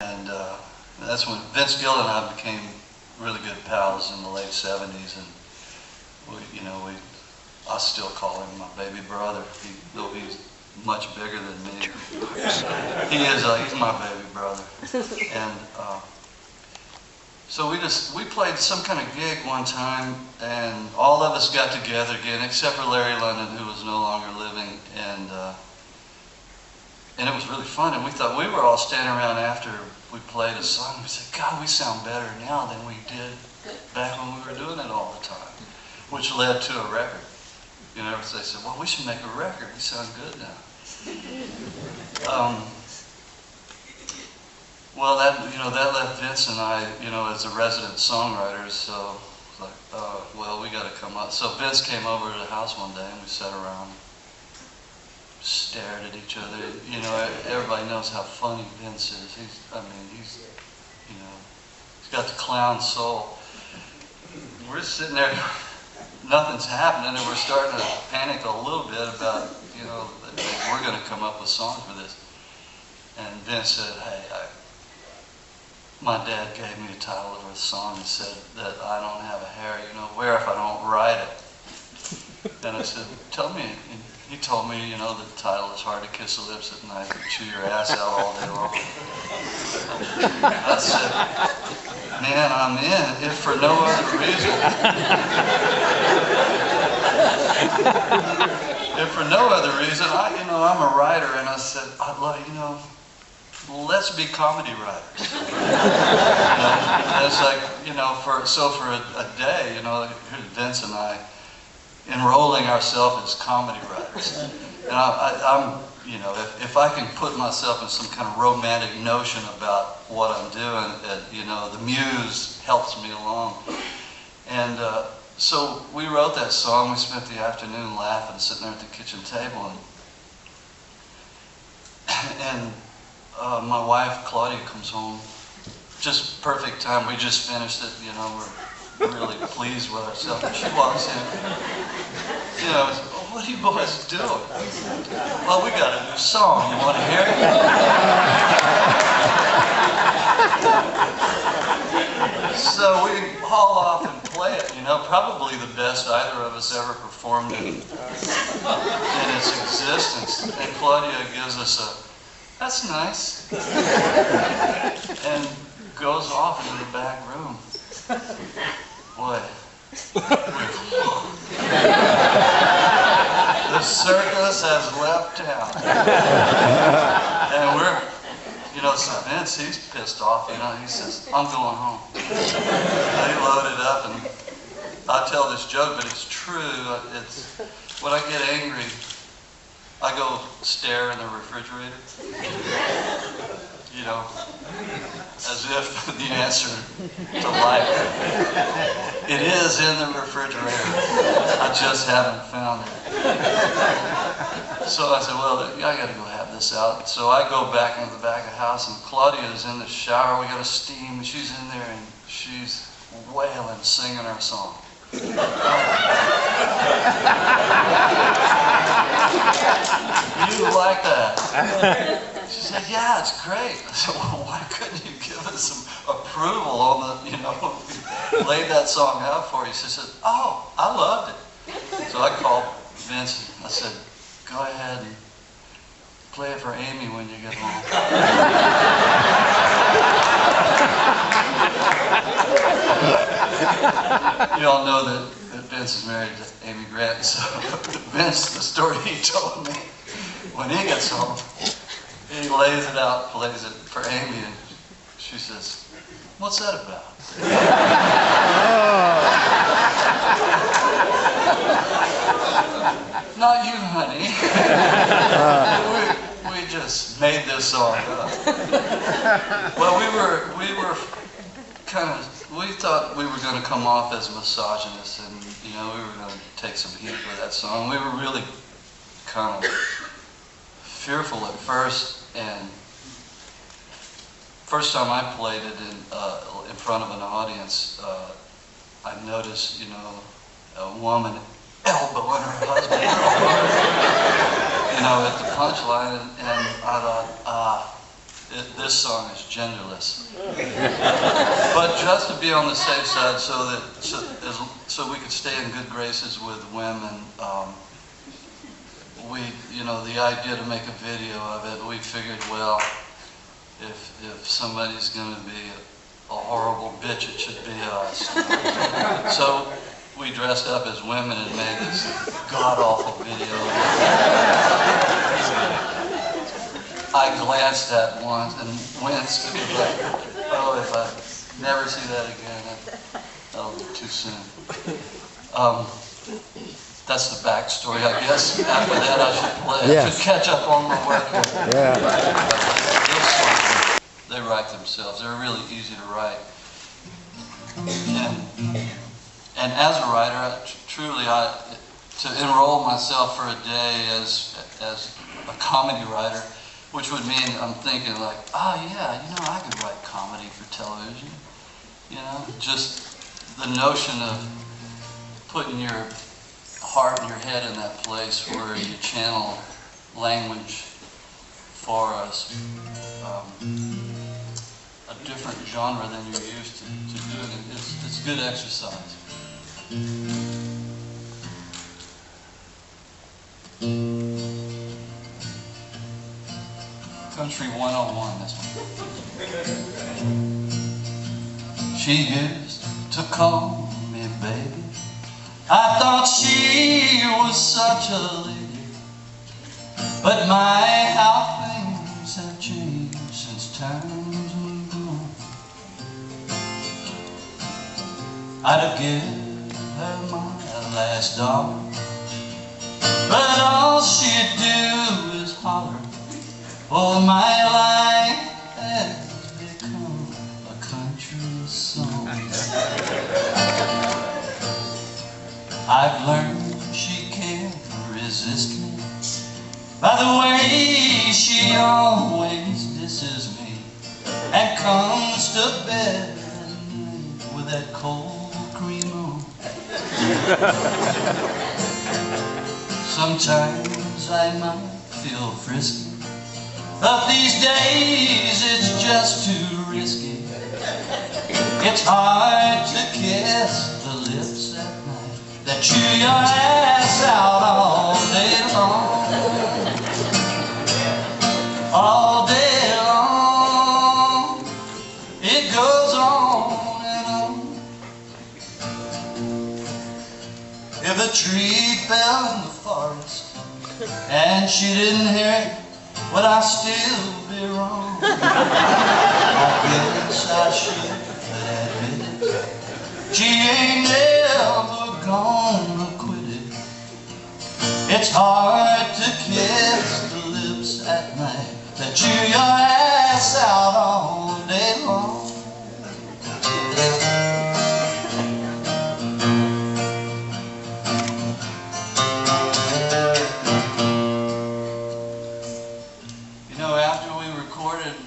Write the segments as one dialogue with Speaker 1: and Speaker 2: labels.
Speaker 1: And that's when Vince Gill and I became really good pals in the late 70s, and I still call him my baby brother, though he's much bigger than me. He's my baby brother. And so we played some kind of gig one time, and all of us got together again, except for Larry London, who was no longer living, and it was really fun. And we thought, we were all standing around after we played a song, and we said, God, we sound better now than we did back when we were doing it all the time, which led to a record. You know, they said, well, we should make a record. We sound good now. Well, that left Vince and I, as the resident songwriters. So it's like, well, we got to come up. So Vince came over to the house one day, and we sat around, stared at each other. Everybody knows how funny Vince is. He's got the clown soul. We're sitting there, nothing's happening, and we're starting to panic a little bit about, that we're going to come up with songs for this. And Vince said, hey, my dad gave me the title of a song and said that I don't have a hair, where if I don't write it? And I said, tell me. And he told me, the title is Hard to Kiss the Lips at Night, and chew your ass out all day long. I said, man, I'm in, if for no other reason. If for no other reason, I'm a writer, and I said, I'd love, let's be comedy writers. And it's like, for a day, here's Vince and I enrolling ourselves as comedy writers. And I'm if I can put myself in some kind of romantic notion about what I'm doing, the muse helps me along. And so we wrote that song. We spent the afternoon laughing, sitting there at the kitchen table, and my wife Claudia comes home. Just perfect time. We just finished it. We're really pleased with ourselves. And she walks in. What are you boys doing? Well, we got a new song. You want to hear it? So we haul off and play it. Probably the best either of us ever performed in its existence. And Claudia gives us that's nice, and goes off into the back room. Boy, the circus has left town. And we're, so Vince, he's pissed off, he says, I'm going home. He loaded up, and I tell this joke, but it's true. It's when I get angry, I go stare in the refrigerator, as if the answer to life. It is in the refrigerator. I just haven't found it. So I said, well, I got to go have this out. So I go back into the back of the house, and Claudia is in the shower. We got a steam, and she's in there, and she's wailing, singing our song. You like that? She said, yeah, it's great. I said, well, why couldn't you give us some approval on the, laid that song out for you? She said, oh, I loved it. So I called Vince and I said, go ahead and play it for Amy when you get home. You all know that Vince is married to Amy Grant, so Vince, the story he told me, when he gets home, he lays it out, plays it for Amy, and she says, what's that about? Not you, honey. we just made this song up. Well, we thought we were going to come off as misogynists, and we were going to take some heat for that song. We were really kind of fearful at first, and first time I played it in front of an audience, I noticed, a woman elbowing her husband at the punchline, and I thought, this song is genderless. But just to be on the safe side, so we could stay in good graces with women, the idea to make a video of it, we figured, well, if somebody's going to be a horrible bitch, it should be us. So we dressed up as women and made this god-awful video. I glanced at once and winced because if I never see that again, that'll be too soon. That's the backstory, I guess. After that, I should play. Yes. I should catch up on my work. Yeah. They write themselves. They're really easy to write. And as a writer, truly, to enroll myself for a day as a comedy writer, which would mean I'm thinking like, oh yeah, I could write comedy for television. Just the notion of putting your heart and your head in that place where you channel language for us, a different genre than you're used to doing. It's good exercise. Country 101, this one. She used to call me baby. I thought she was such a lady. But my, how things have changed since times moved on. I'd have given her my last dollar, but all she'd do is holler. Oh, my life has become a country song. I've learned she can't resist me by the way she always disses me and comes to bed at night with that cold cream on. Sometimes I might feel frisky, but these days it's just too risky. It's hard to kiss the lips at night that chew your ass out all day long. All day long, it goes on and on. If a tree fell in the forest and she didn't hear it, would I still be wrong? I guess I should admit it. She ain't never gonna quit it. It's hard to kiss the lips at night that chew your ass out all day long.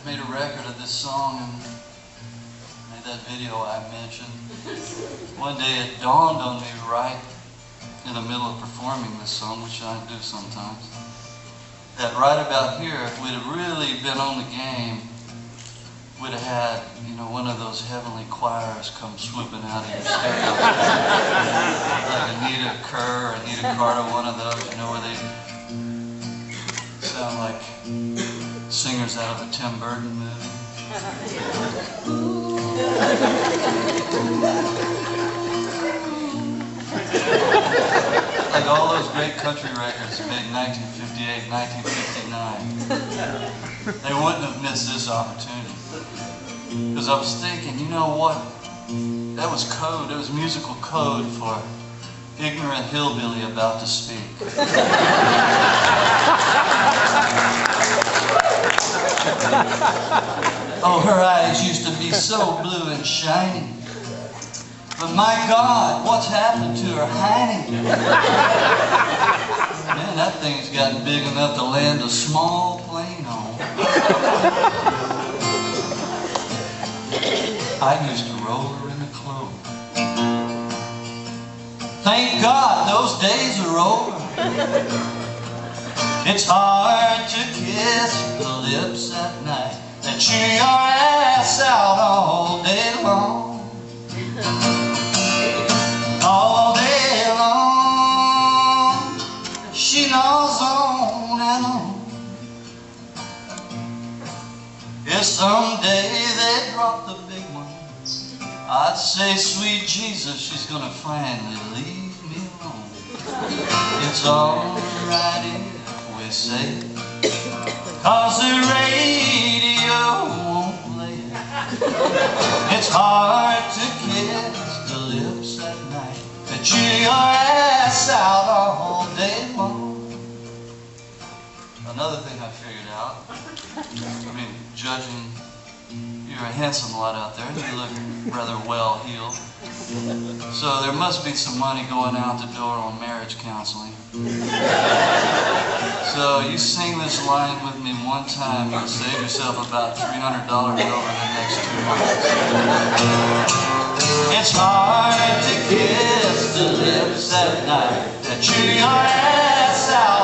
Speaker 1: Made a record of this song and made that video I mentioned. One day it dawned on me right in the middle of performing this song, which I do sometimes, that right about here, if we'd have really been on the game, we'd have had, one of those heavenly choirs come swooping out of your stereo. Like Anita Kerr, Anita Carter, one of those, where they sound like singers out of a Tim Burton movie. Like all those great country records made in 1958, 1959. They wouldn't have missed this opportunity. Because I was thinking, you know what? That was code, it was musical code for ignorant hillbilly about to speak. Oh, her eyes used to be so blue and shiny. But my God, what's happened to her hiney? Man, that thing's gotten big enough to land a small plane on. I used to roll her in the clover. Thank God those days are over. It's hard to kiss the lips at night that that chew your ass out all day long. All day long, she gnaws on and on. If someday they drop the big one, I'd say, sweet Jesus, she's gonna finally leave me alone. It's alright if we say it, 'cause the radio won't play it. It's hard to kiss the lips at night that chew your ass out all day long. Another thing I figured out, I mean, judging, you're a handsome lot out there, and you look rather well heeled. So there must be some money going out the door on marriage counseling. So you sing this line with me one time, you'll save yourself about $300 over the next 2 months. It's hard to kiss the lips at night that chew your ass out